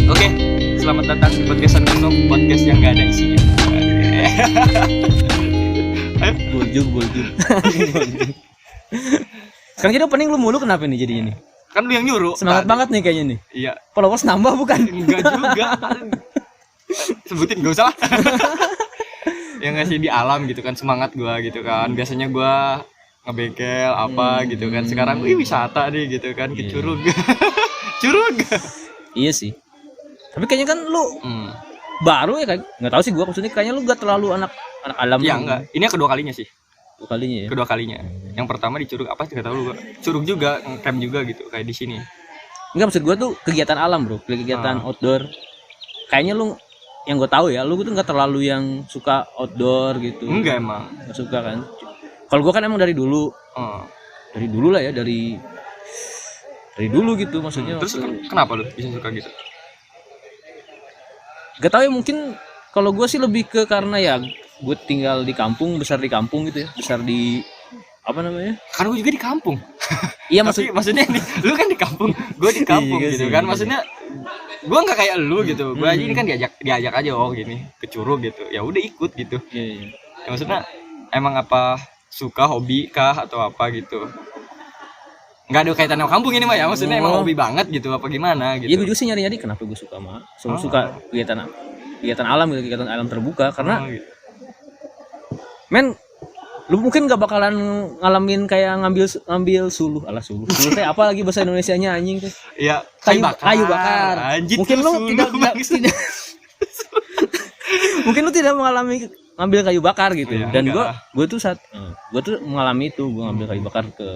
Oke, selamat datang di podcastan Gunung, podcast yang gak ada isinya. Boljug. Sekarang jadi opening lu mulu, kenapa nih jadi ini? Kan lu yang nyuruh. Semangat banget nih kayaknya nih. Iya. Followers nambah bukan? Enggak juga. Sebutin gak usah. Yang ngasih di alam gitu kan, semangat gua gitu kan. Biasanya gua ngebengkel apa gitu kan. Sekarang wisata nih gitu kan, ke Curug. Curug. Iya sih. Tapi kayaknya kan lu baru ya kan? Nggak tahu sih gua, maksudnya kayaknya lu gak terlalu anak alam. Iya enggak. Ini yang kedua kalinya sih. Dua kalinya ya. Kedua kalinya. Yang pertama di Curug apa sih enggak tahu lu. Curug juga, camp juga gitu kayak di sini. Enggak, maksud gua tuh kegiatan alam, Bro. Kegiatan outdoor. Kayaknya lu yang gue tahu ya, lu tuh nggak terlalu yang suka outdoor gitu. Enggak emang. Nggak suka kan? Kalau gue kan emang dari dulu. Dari dulu lah ya, dari dulu gitu maksudnya. Terus kenapa lu bisa suka gitu? Gak tahu ya, mungkin kalau gue sih lebih ke karena ya gue tinggal di kampung, besar di kampung gitu ya, besar di apa namanya? Karena gue juga di kampung. Iya maksudnya nih, lu kan di kampung, gue di kampung Iya gitu sih, kan. iya. Maksudnya gue nggak kayak lu gitu. Gue aja ini kan diajak aja gini ke Curug gitu. Ya udah ikut gitu. Iya. Ya, maksudnya emang apa suka hobi kah atau apa gitu? Nggak ada kaitan sama kampung ini mah ya. Maksudnya emang hobi banget gitu apa gimana gitu. Iya, gue juga sih nyari kenapa gue suka mah. Suka kegiatan alam gitu, kegiatan alam terbuka karena gitu. men, lu mungkin gak bakalan ngalamin kayak ngambil suluh kayak apa lagi bahasa Indonesianya anjing tuh. Iya, Kayu bakar. Anjir, Mungkin lu tidak mungkin lu tidak mengalami ngambil kayu bakar gitu. Ya, dan gue tuh mengalami itu, gue ngambil kayu bakar ke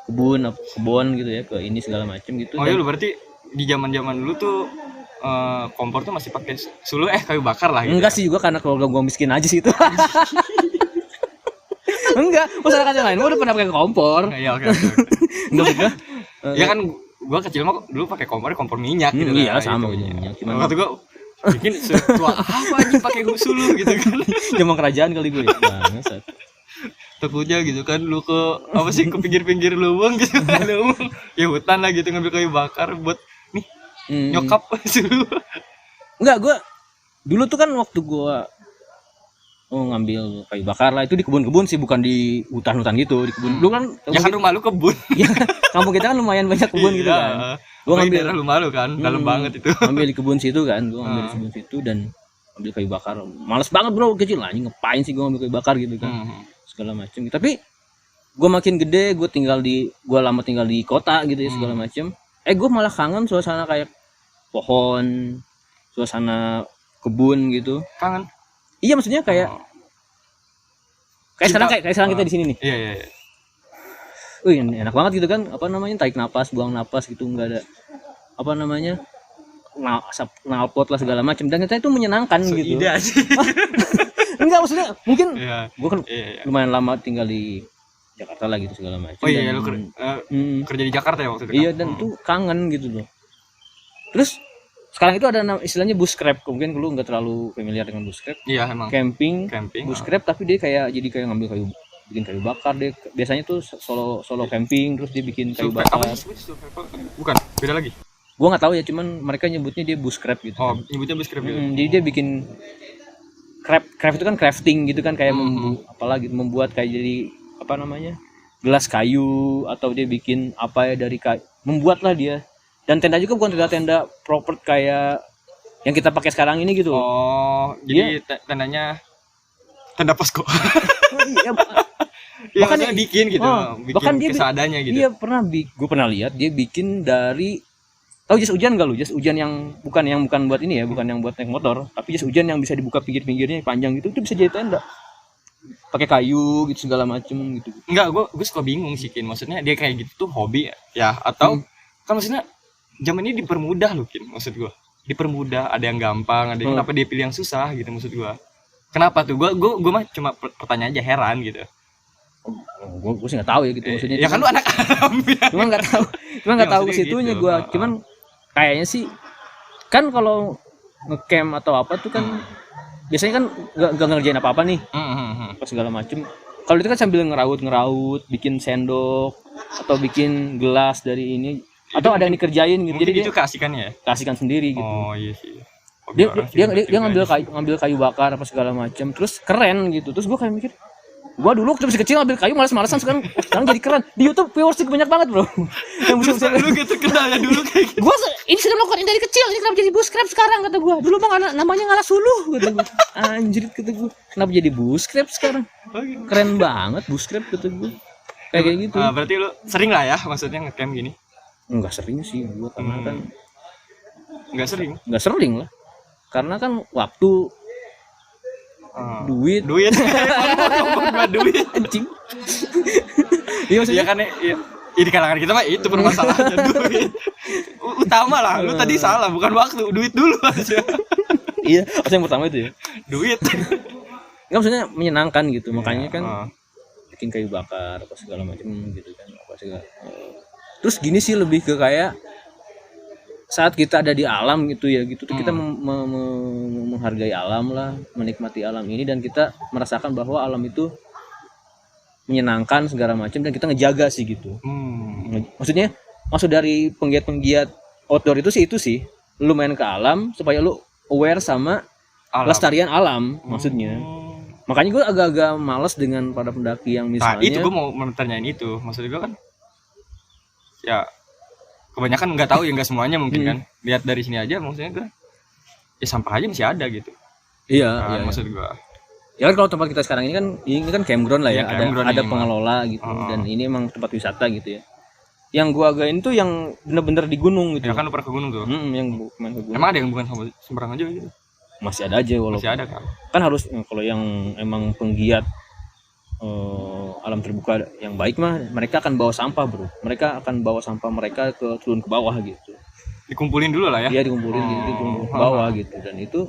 kebun gitu ya, ke ini segala macem gitu. Oh iya, lu berarti di zaman dulu tuh kompor tuh masih pakai suluh kayu bakar lah gitu. Enggak sih, juga karena keluarga gue miskin aja sih itu. Enggak, masyarakat yang lain gua udah pernah pakai kompor. Iya, oke. Enggak juga. Ya kan gua kecil mah dulu pakai kompor minyak gitu. Iya, sama gitu. minyak. Gimana? Waktu gua bikin setua apa aja pakai suluh gitu kan. Zaman kerajaan kali gue. Bangsat. Takutnya gitu kan lu ke apa sih, ke pinggir-pinggir lubang gitu. Lubang. Ya hutan lah gitu, ngambil kayu bakar buat nih nyokap suluh. Enggak, gua dulu tuh kan waktu gua ngambil kayu bakar lah itu di kebun-kebun sih, bukan di hutan-hutan gitu, di kebun. Lu kan ya kan rumah lu kebun. Iya, kampung kita kan lumayan banyak kebun gitu kan. Gua ngambil rumah lu kan, dalam banget itu. Ngambil di kebun situ kan, gua ngambil di kebun situ dan ambil kayu bakar. Males banget, Bro, kecil anjing, ngapain sih gua ngambil kayu bakar gitu kan. Segala macam. Tapi gua makin gede, gua lama tinggal di kota gitu ya, segala macam. Gua malah kangen suasana kayak pohon, suasana kebun gitu. Kangen. Iya, maksudnya kayak sekarang kita di sini nih. Iya. Wih, enak banget gitu kan, apa namanya, tarik napas, buang napas gitu, nggak ada apa namanya, knalpot lah segala macam, dan ternyata itu menyenangkan gitu. Ide aja. Enggak, maksudnya mungkin gua kan lumayan lama tinggal di Jakarta lah gitu segala macam. Oh iya, lu kerja di Jakarta ya waktu itu. Iya, dan tuh kangen gitu loh. Terus sekarang itu ada istilahnya bush crab, mungkin lu nggak terlalu familiar dengan bush crab. Iya, emang. Camping bush crab, tapi dia jadi kayak ngambil bikin kayu bakar. Dia biasanya tuh solo camping, terus dia bikin kayu bakar. Apa sih? Bukan, beda lagi. Gua nggak tahu ya, cuman mereka nyebutnya dia bush crab gitu. Oh, nyebutnya bush crab gitu. Jadi dia bikin crab itu kan crafting gitu kan, kayak membuat kayak jadi apa namanya, gelas kayu, atau dia bikin apa ya dari kayu, membuat lah dia. Dan tenda juga bukan tenda proper kayak yang kita pakai sekarang ini gitu. Oh, jadi tendanya tenda posko. Iya. Ya, bahkan dia bikin gitu, bahkan dia seadanya gitu. Iya, gue pernah lihat dia bikin dari, tahu jas hujan gak lu? Jas hujan yang bukan buat ini ya, bukan yang buat naik motor, tapi jas hujan yang bisa dibuka pinggir-pinggirnya panjang gitu, itu bisa jadi tenda. Pakai kayu gitu segala macem gitu. Enggak, gue suka bingung sih, Kin. Maksudnya dia kayak gitu tuh hobi ya atau kan maksudnya zaman ini dipermudah loh, Kin. Maksud gue dipermudah, ada yang gampang, ada yang kenapa dia pilih yang susah gitu, maksud gue. Kenapa tuh? Gue mah cuma pertanyaan aja, heran gitu. Gue sih nggak tahu ya gitu, maksudnya. Ya kan lu anak alam ya. Cuma nggak tahu ke situnya gitu. Gue. Cuman kayaknya sih kan kalau ngecamp atau apa tuh kan biasanya kan nggak ngerjain apa-apa nih, apa segala macem. Kalau itu kan sambil ngeraut, bikin sendok atau bikin gelas dari ini, atau ada yang dikerjain gitu. Jadi itu keasikannya ya. kasihkan sendiri gitu. Oh iya sih. Dia ngambil kayu bakar apa segala macam, terus keren gitu. Terus gue kayak mikir, gue dulu waktu masih kecil ambil kayu malas-malasan, sekarang jadi keren. Di YouTube viewers banyak banget bro. Yang bisa lu gitu kenal ya dulu kayak gitu. gue ini sudah melakukan ini dari kecil, ini kenapa jadi buskrap sekarang kata gue. Dulu mah namanya ngalah suluh kata gue. Anjir kata gue, kenapa jadi buskrap sekarang? Keren banget buskrap kata gue. Kayak gitu. Berarti lu sering lah ya maksudnya ngecamp gini? Enggak sering sih gue, karena kan enggak sering lah. Karena kan waktu, duit duit anjing. Iya maksudnya kan ya, di kalangan kita mah itu permasalahannya duit utama lah. Lu tadi salah, bukan waktu, duit dulu aja. Iya, yang pertama itu ya duit. nggak, maksudnya menyenangkan gitu, makanya kan bikin kayu bakar apa segala macam gitu kan, apa segala. Terus gini sih, lebih ke kayak saat kita ada di alam gitu ya gitu tuh, kita menghargai alam lah, menikmati alam ini, dan kita merasakan bahwa alam itu menyenangkan segala macam, dan kita ngejaga sih gitu. Maksudnya maksud dari penggiat outdoor itu sih lu main ke alam supaya lu aware sama pelestarian alam maksudnya. Makanya gue agak-agak malas dengan para pendaki yang misalnya. Nah itu gue mau tanyain itu, maksud gue kan ya kebanyakan nggak tahu ya, nggak semuanya mungkin kan. Lihat dari sini aja maksudnya gue, ya sampah aja masih ada gitu. Iya. Maksud gue. Ya kan kalau tempat kita sekarang ini kan campground lah ya, ada pengelola gitu, dan ini emang tempat wisata gitu ya. Yang gua again tuh yang bener-bener di gunung gitu. Ya kan lu pernah ke gunung tuh. Yang main ke gunung. Emang ada yang bukan sembarangan aja gitu? Masih ada aja walaupun. Masih ada kan. Kan harus kalau yang emang penggiat alam terbuka yang baik mah, mereka akan bawa sampah bro. Mereka akan bawa sampah mereka turun ke bawah gitu. Dikumpulin dulu lah ya. Iya dikumpulin ke bawah gitu, dan itu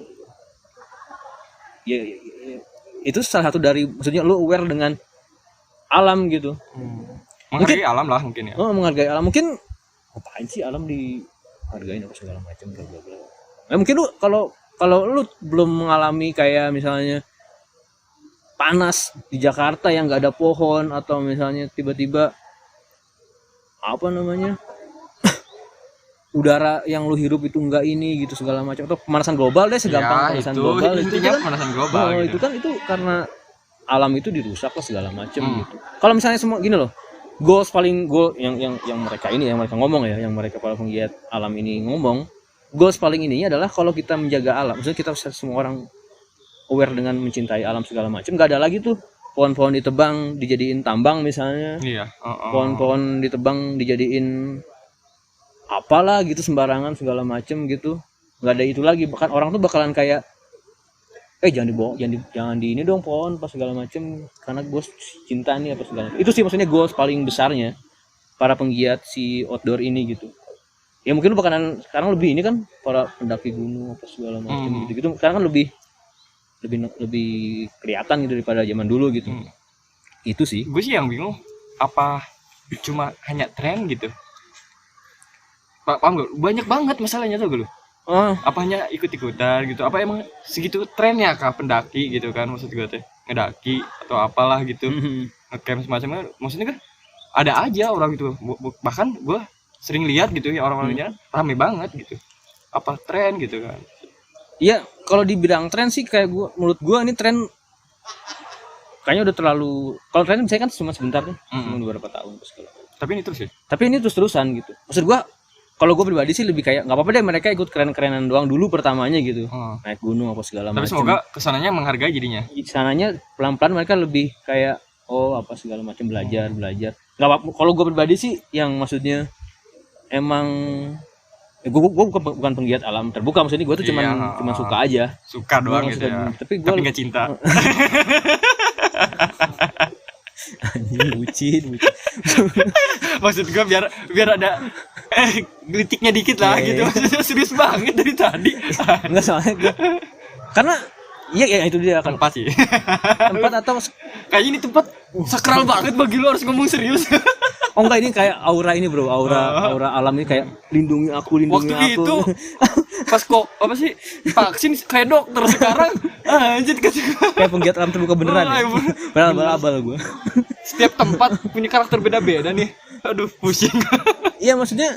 ya itu salah satu dari, maksudnya lu aware dengan alam gitu. Menghargai alam lah mungkin ya. Menghargai alam, mungkin ngapain sih alam dihargain apa segala macam bla bla bla. Mungkin lu kalau lu belum mengalami kayak misalnya panas di Jakarta yang nggak ada pohon, atau misalnya tiba-tiba apa namanya udara yang lu hirup itu enggak ini gitu segala macam, atau pemanasan global deh, segampang pemanasan global itu kan pemanasan global gitu. Itu kan itu karena alam itu dirusak lah segala macam gitu. Kalau misalnya semua gini loh, goals yang mereka ini, yang mereka ngomong ya, yang mereka para penggiat alam ini ngomong, goals paling ininya adalah kalau kita menjaga alam, maksudnya kita semua orang aware dengan mencintai alam segala macam, nggak ada lagi tuh pohon-pohon ditebang dijadiin tambang misalnya. Iya. Pohon-pohon ditebang dijadiin apalah gitu sembarangan segala macem gitu, nggak ada itu lagi. Bahkan orang tuh bakalan kayak jangan dibawa, jangan di ini dong pohon pas segala macem, karena gue cinta nih apa segala. Itu sih maksudnya goals paling besarnya para penggiat si outdoor ini gitu. Ya mungkin lu bakalan sekarang lebih ini kan, para pendaki gunung apa segala macem gitu sekarang kan lebih kelihatan gitu daripada zaman dulu gitu. Itu sih gue sih yang bingung, apa cuma hanya tren gitu. Paham gak? Banyak banget masalahnya tuh gue. Apa hanya ikut-ikutan gitu? Apa emang segitu trennya kah pendaki gitu kan? Maksud gue teh ngedaki atau apalah gitu, ngecamp semacamnya. Maksudnya kan ada aja orang gitu. Bahkan gue sering lihat gitu ya, orang-orangnya rame banget gitu. Apa tren gitu kan? Iya, kalau dibilang tren sih kayak menurut gue ini tren kayaknya udah terlalu. Kalau tren misalnya kan cuma sebentar nih, cuma beberapa tahun segala. Tapi ini terus ya? Tapi ini terus-terusan gitu. Maksud gue, kalau gue pribadi sih lebih kayak nggak apa-apa deh mereka ikut keren-kerenan doang dulu pertamanya gitu, naik gunung apa segala macam. Tapi semoga kesananya menghargai jadinya. Sananya pelan-pelan mereka lebih kayak apa segala macam, belajar. Nggak apa. Kalau gue pribadi sih yang maksudnya emang gue bukan penggiat alam terbuka, maksudnya gue tuh cuman suka aja. Suka doang gitu ya. Tapi nggak cinta. Bucin. Maksud gue biar ada gelitiknya dikit lah gitu. Maksudnya serius banget dari tadi. Enggak, soalnya gue karena iya itu dia kan tempat sih. Tempat atau kayak ini tempat sakral banget bagi lu, harus ngomong serius. Oh enggak, ini kayak aura ini bro, aura alam ini kayak lindungi aku. Waktu itu pas kok apa sih vaksin kayak dokter, sekarang anjir kayak penggiat alam terbuka beneran ya. Abal gue. Setiap tempat punya karakter beda-beda nih. Aduh pusing. Iya maksudnya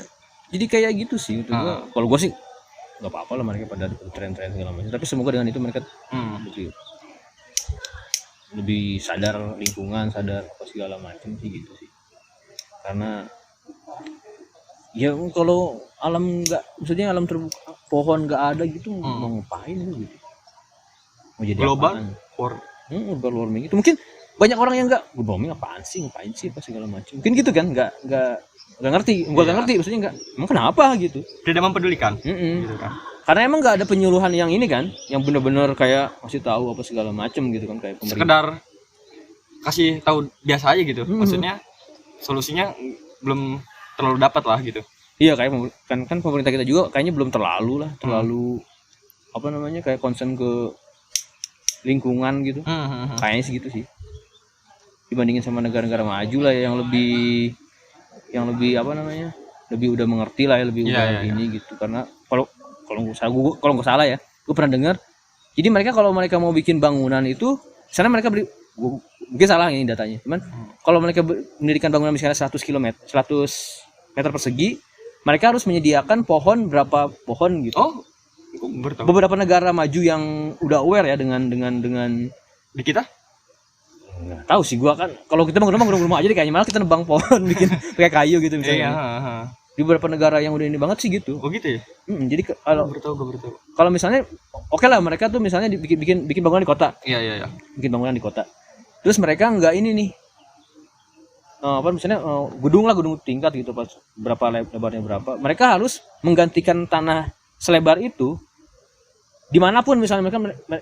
jadi kayak gitu sih untuk gua. Kalau gua sih nggak apa-apa lah mereka pada tren-tren segala macam, tapi semoga dengan itu mereka lebih sadar lingkungan, sadar apa segala macam sih gitu sih. Karena ya kalau alam nggak, maksudnya alam terbuka, pohon nggak ada gitu, mau ngapain gitu? Mau jadi global global warming itu mungkin banyak orang yang nggak, global warming ngapain sih apa segala macam, mungkin gitu kan, nggak ngerti, gua nggak ngerti, maksudnya nggak, emang kenapa gitu, tidak mempedulikan gitu kan. Karena emang nggak ada penyuluhan yang ini kan, yang benar-benar kayak kasih tahu apa segala macam gitu kan, kayak pemerintah. Sekedar kasih tahu biasa aja gitu. Maksudnya solusinya belum terlalu dapat lah gitu. Iya, kayak kan pemerintah kita juga kayaknya belum terlalu apa namanya, kayak concern ke lingkungan gitu. Kayaknya sih gitu sih. Dibandingin sama negara-negara maju lah yang lebih apa namanya, lebih udah mengerti lah ya, lebih udah ini gitu. Karena kalau nggak salah ya, gue pernah dengar, jadi mereka kalau mereka mau bikin bangunan itu, misalnya mereka beli, mungkin salah ini datanya, cuman kalau mereka mendirikan bangunan misalnya 100 meter persegi, mereka harus menyediakan pohon berapa pohon gitu. Beberapa negara maju yang udah aware ya dengan di kita nggak tahu sih, gua kan kalau kita bangun rumah aja deh, kayaknya malah kita nebang pohon bikin pakai kayu gitu misalnya. Di beberapa negara yang udah ini banget sih gitu. Oh gitu ya. Jadi kalau bertahu. Kalau misalnya oke lah, mereka tuh misalnya bikin bangunan di kota. Iya. Bikin bangunan di kota. Terus mereka nggak ini nih. Misalnya gedung tingkat gitu, pas berapa lebarnya berapa. Mereka harus menggantikan tanah selebar itu dimanapun, misalnya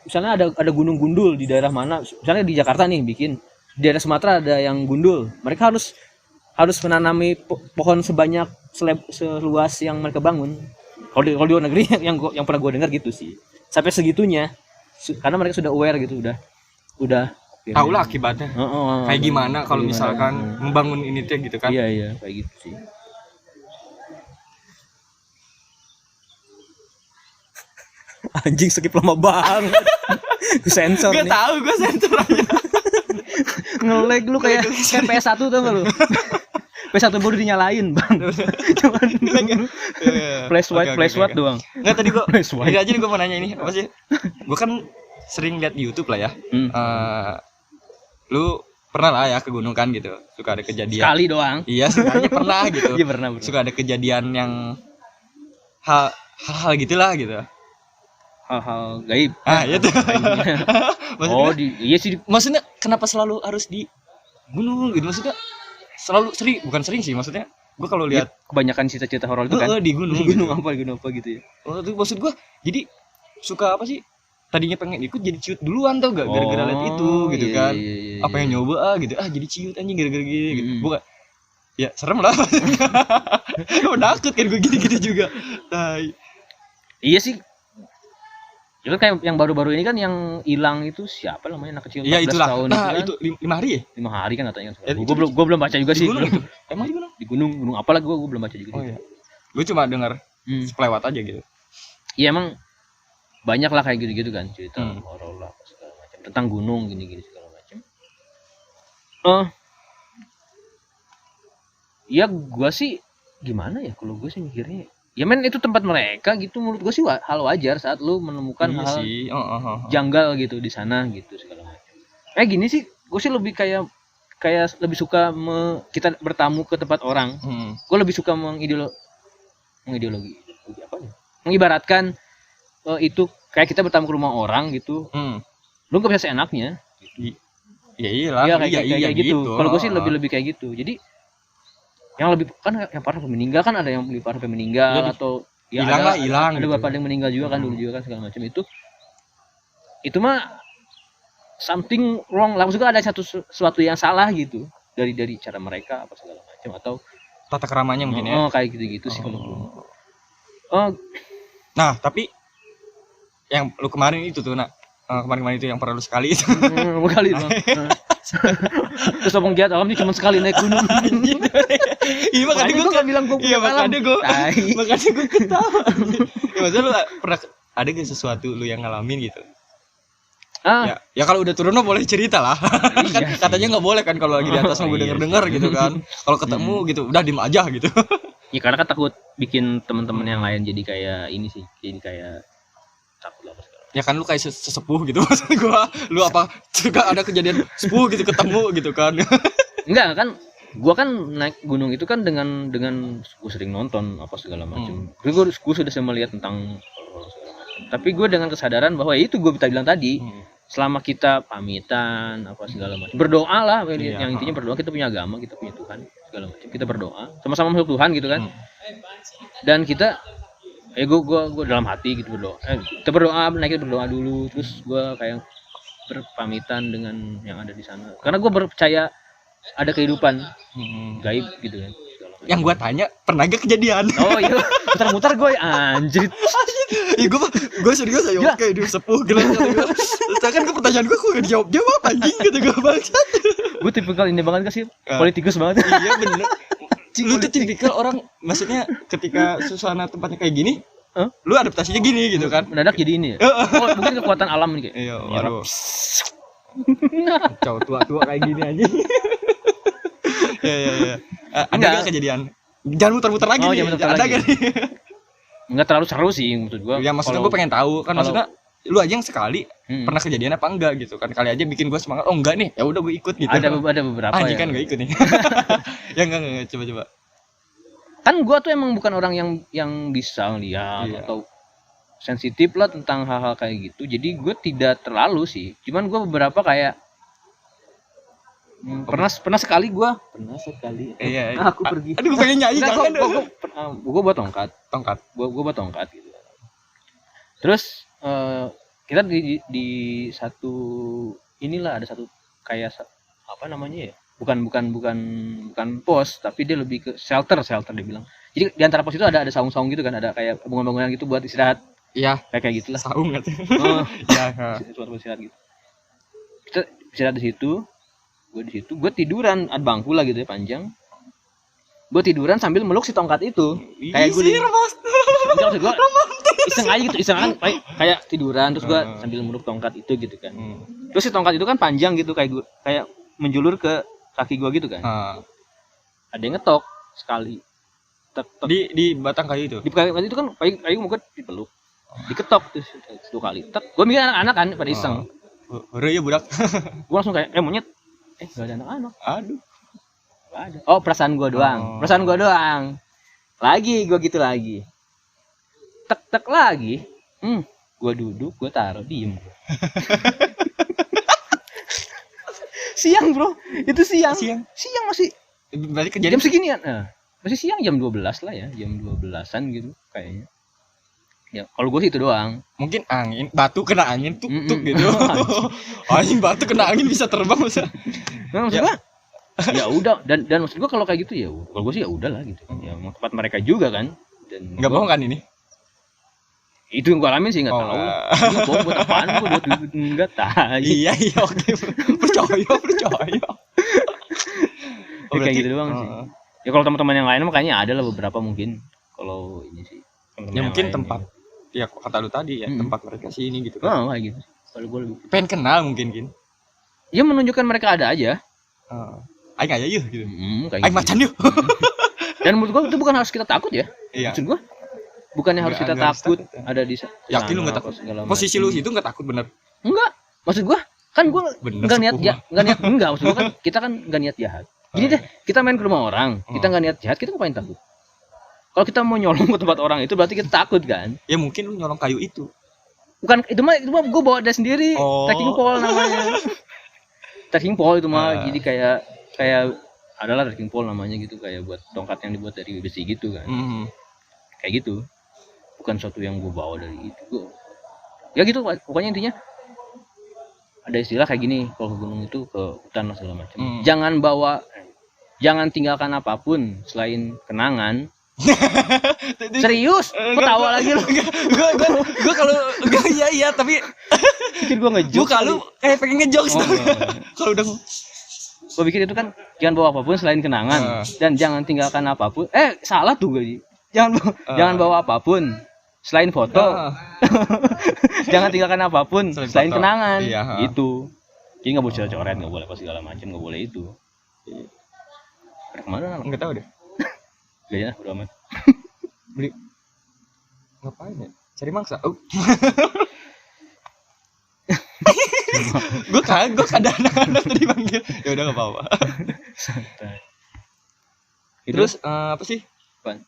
misalnya ada gunung gundul di daerah mana, misalnya di Jakarta nih bikin, di daerah Sumatera ada yang gundul, mereka harus menanami pohon sebanyak seluas yang mereka bangun. Kalau di luar negeri yang pernah gue dengar gitu sih, sampai segitunya, karena mereka sudah aware gitu, udah tahu lah akibatnya kayak gimana kalau misalkan membangun ini tuh gitu kan. Iya kayak gitu sih. Anjing, skip lama banget. Gue sensor nih. Gak tahu gue sensor aja. Nge-lag lu kayak PS1 tau gak lu? PS1 baru dinyalain bang. Cuman flash white doang. Nggak, tadi gue ini aja nih, gue mau nanya ini apa sih? Gue kan sering lihat di YouTube lah ya. Lu pernah lah ya ke gunung kan gitu, suka ada kejadian. Sekali doang. Iya, sekali pernah gitu. Iya pernah. Suka ada kejadian yang hal-hal gitulah gitu. Hal-hal gaib. Itu. Iya sih. Maksudnya kenapa selalu harus di gunung gitu? Maksudnya selalu bukan sering sih, maksudnya gue kalau lihat kebanyakan cerita-cerita horor itu kan di gunung gitu. Apa gitu ya. Itu maksud gue, jadi suka apa sih? Tadinya pengen ikut jadi ciut duluan tau gak, gara-gara lihat itu gitu kan. Apa yang nyoba gitu, jadi ciut anjing gara-gara gini gitu. Bukan. Ya serem lah. Takut kan gue gini-gini juga. Iya sih. Itu kayak yang baru-baru ini kan yang hilang itu siapa namanya, anak kecil 14 tahun itu 5 hari ya? 5 hari kan katanya. Gue belum baca juga sih. Emang di gunung? Di gunung apalah, gue belum baca juga sih. Iya. Gue cuma dengar sepelewat aja gitu. Iya emang banyak lah kayak gitu-gitu kan cerita horor lah segala macam tentang gunung gini-gini segala macam. Ya gue sih gimana ya, kalau gue sih mikirnya ya men, itu tempat mereka gitu, menurut gue sih hal wajar saat lu menemukan hal janggal gitu di sana gitu segala macam. Gini sih, gue sih lebih kayak lebih suka kita bertamu ke tempat orang. Gue lebih suka mengideologi apa nih? Mengibaratkan itu kayak kita bertamu ke rumah orang gitu. Lu nggak bisa seenaknya. Iya kayak gitu. Kalau gue sih lebih kayak gitu. Jadi yang lebih kan yang parah meninggal kan, ada yang lebih parah meninggal atau ya hilang ada gitu. Beberapa yang meninggal juga kan dulu juga kan segala macam itu mah something wrong lah, maksudnya ada sesuatu yang salah gitu dari cara mereka apa segala macam, atau tata keramanya mungkin ya. Kayak gitu sih kalau nah tapi yang lu kemarin itu tuh kemarin itu yang pernah lu sekali itu sekali bang. Terus omong jahat awam ini cuma sekali naik gunung. Iya makanya gue kan bilang gue makanya gue ketawa. Ya maksudnya lu pernah ada gak sesuatu lu yang ngalamin gitu? Ya kalau udah turun mah boleh cerita lah. Kan katanya nggak boleh kan kalau lagi di atas mau gue denger gitu kan. Kalau ketemu gitu udah diem aja gitu. Ya karena kan takut bikin teman-teman yang lain jadi kayak ini sih, jadi kayak takut lah apa segala. Ya kan lu kayak sesepuh gitu maksud gua. Lu apa juga ada kejadian sepuh gitu ketemu gitu kan. Enggak kan, gua kan naik gunung itu kan dengan gua sering nonton apa segala macam. Gua sudah melihat tentang segala macam. Tapi gua dengan kesadaran bahwa itu gua bilang tadi, selama kita pamitan apa segala macam, berdoa lah, yang intinya berdoa, kita punya agama, kita punya Tuhan segala macam, kita berdoa sama-sama makhluk Tuhan gitu kan. Dan kita gue dalam hati gitu berdoa, kita berdoa, naik berdoa dulu, terus gue kayak berpamitan dengan yang ada di sana, karena gue percaya ada kehidupan gaib gitu kan. Yang gue tanya, pernah gak kejadian? Oh iya, muter-muter gue anjir. Iya gue serius ayo kayak di sepuh gitu. Kan ke pertanyaan gue gak dijawab anjing gitu gue bangsat. Gue tipikal ini banget sih, politikus banget. Iya bener. Lu tuh tipikal orang, maksudnya ketika suasana tempatnya kayak gini, lu adaptasinya gini gitu kan. Mendadak jadi ini ya. Oh, mungkin kekuatan alam nih kayak. Iya, waduh. Cowok tua-tua kayak gini aja. Iya. Ada gak kejadian? Jangan muter-muter lagi nih. Ada gak nih? Enggak terlalu seru sih maksud gua. Ya maksudnya gua pengen tahu kan, maksudnya lu aja yang sekali pernah kejadian apa enggak gitu kan. Kali aja bikin gua semangat. Oh enggak nih, ya udah gua ikut gitu. Ada beberapa ya. Kan enggak ikut nih. Ya enggak coba. Kan gua tuh emang bukan orang yang bisa lihat atau sensitif lah tentang hal-hal kayak gitu. Jadi gua tidak terlalu sih. Cuman gua beberapa kayak pernah sekali iya. Aku pergi. Aduh gue pengen nyanyi jangan. Gue bawa tongkat. Gue bawa tongkat gitu. Terus kita di satu inilah ada satu kayak apa namanya ya? Bukan pos, tapi dia lebih ke shelter dia bilang. Jadi di antara pos itu ada saung-saung gitu kan, ada kayak bangunan-bangunan gitu buat istirahat. Iya. Kayak gitulah. Saung gitu. Iya. Buat istirahat gitu. Kita istirahat di situ. Gue tiduran, ada bangku lah gitu ya panjang. Gue tiduran sambil meluk si tongkat itu. Kayak gue iseng aja gitu, iseng kan kayak tiduran terus gue sambil meluk tongkat itu gitu kan. Terus si tongkat itu kan panjang gitu, kayak menjulur ke kaki gue gitu kan. Ada yang ngetok sekali. Tek. Di batang kayu itu. Di kayu itu kan kayu mau dipeluk. Diketok terus 2 kali. Tek. Gue mikir anak-anak kan pada iseng. Hore ya budak. Gue langsung kayak monyet. Gak ada anak-anak. Aduh. Gak ada. Oh, perasaan gua doang. Lagi gua gitu lagi. Tek lagi. Gua duduk, gua taruh, diem. Siang, Bro. Itu siang. Siang masih. Berarti kejadian jam seginian. Masih siang, jam 12 lah ya, jam 12-an gitu kayaknya. Ya, kalau gue sih itu doang. Mungkin angin, batu kena angin tuk gitu. Anjing batu kena angin bisa terbang masa. Nah, maksud gua ya udah, dan maksud gua kalau kayak gitu ya kalau gue sih ya udahlah gitu kan. Ya tempat mereka juga kan. Dan enggak bohong kan ini? Itu yang gua alamin sih enggak tahu. Iya, bohong buat apaan gua buat enggak tahu. Iya oke. Percaya. Kayak gitu doang sih. Ya kalau teman-teman yang lain makanya ada lah beberapa mungkin. Kalau ini sih. Ya mungkin tempat ya kata lu tadi ya, tempat mereka sih ini gitu kan. Kayak gitu. Kalau gue lebih pengen kenal mungkin. Ya menunjukkan mereka ada aja. Aing aja yuk gitu. Aing macan yuk. Dan menurut gue itu bukan harus kita takut ya. Iya. Maksud gue bukannya harus kita takut ada di sana. Yakin lu enggak takut? Posisi lu itu enggak takut bener? Enggak. Maksud gue kan gue enggak niat enggak, maksud gue kan kita kan enggak niat jahat. Jadi deh kita main ke rumah orang, kita enggak niat jahat, kita ngapain takut? Kalau kita mau nyolong ke tempat orang itu berarti kita takut kan? Ya mungkin lu nyolong kayu itu. Bukan, itu mah gue bawa dia sendiri. Trekking pole namanya. Trekking pole itu mah jadi kayak adalah trekking pole namanya gitu, kayak buat tongkat yang dibuat dari besi gitu kan. Kayak gitu. Bukan sesuatu yang gue bawa dari itu. Ya gitu pokoknya intinya ada istilah kayak gini, kalau ke gunung itu ke hutan lah segala macam. Jangan tinggalkan apapun selain kenangan. Serius? Kok tawa lagi lu? Gue kalau iya tapi pikir gue ngejok. Gue kalau kayak pengen ngejok kalau udah gue pikir itu kan jangan bawa apapun selain kenangan dan jangan tinggalkan apapun. Salah tuh gue. Jangan bawa apapun selain foto. Jangan tinggalkan apapun selain kenangan. Gitu. Jadi nggak boleh coret, nggak boleh apa segala macam, nggak boleh itu. Kemana? Nggak tahu deh. Gak ya, udah amat. beli ngapain ya? Cari mangsa. Oh. gue ada anak-anak tadi panggil. Ya udah enggak apa-apa. Santai. Terus apa sih? Apaan?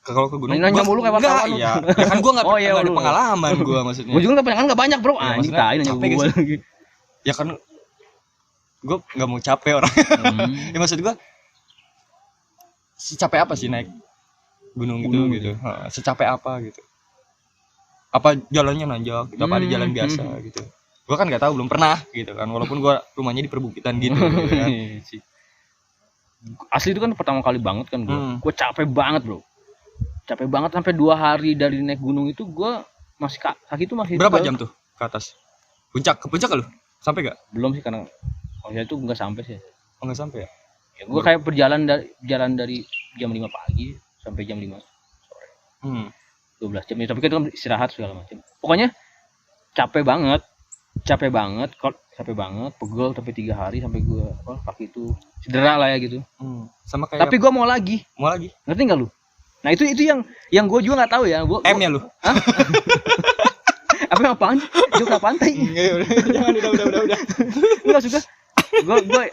Kalau ke gunung Nanya mulu kayak wartawan. Ya kan gue nggak Oh, iya, ada lu. pengalaman gue maksudnya. Gue juga nggak banyak bro. Ya, Anjing maksudnya tai nanya capek gue gak lagi. Ya kan gue nggak mau capek orang. Ya maksud gue secapek apa sih naik gunung gitu. Secapek apa gitu? Apa jalannya nanjak? Gitu, apa ada jalan biasa gitu? Gue kan nggak tahu, belum pernah gitu kan. Walaupun gue rumahnya di perbukitan gitu. Kan. Asli itu kan pertama kali banget kan gue. Gue capek banget bro. Capek banget sampai 2 hari dari naik gunung itu gue masih kaki itu masih. Berapa jam tuh ke atas? Ke puncak lu? Sampai gak? Belum sih karena waktu itu nggak sampai sih. Oh nggak sampai ya? Ya gue kayak jalan dari jam 5 pagi sampai jam 5 sore. 12 jam. Ya, tapi kan itu kan istirahat segala macam. Pokoknya capek banget, pegel sampai 3 hari sampai gue kaki itu cedera lah ya gitu. Sama kayak. Tapi gue mau lagi. Ngerti nggak lu? Nah itu yang gue juga nggak tahu ya. M ya lu? Hah? Apa yang apaan? Juga pantai. Jangan udah. Enggak suka. Gue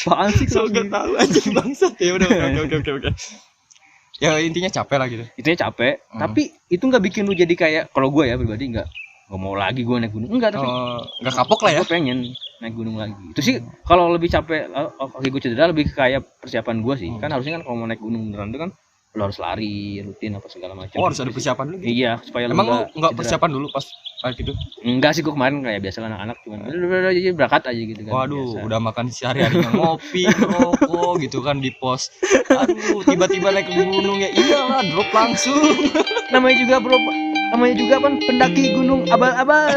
apaan sih So kalau gak tahu anjing bangsat. Ya udah oke. Ya intinya capek lah gitu. Intinya capek, tapi itu nggak bikin lu jadi kayak kalau gue ya pribadi nggak mau lagi gue naik gunung. Enggak, tapi nggak kapok lah ya. Gue pengen naik gunung lagi. Itu sih kalau lebih capek, kaki gue cedera lebih kayak persiapan gue sih. Kan harusnya kan kalau mau naik gunung beneran itu kan lo harus lari rutin apa segala macam. Oh harus ada persiapan dulu. Gitu? Iya supaya emang lu nggak cedera. Persiapan dulu pas kayak gitu? Enggak sih, gue kemarin kayak biasa anak-anak cuman udah berangkat aja gitu kan. Waduh biasa. udah makan sehari-harinya ngopi rokok gitu kan di pos. Aduh tiba-tiba naik ke gunung ya iyalah drop langsung. Namanya juga kan pendaki gunung abal-abal.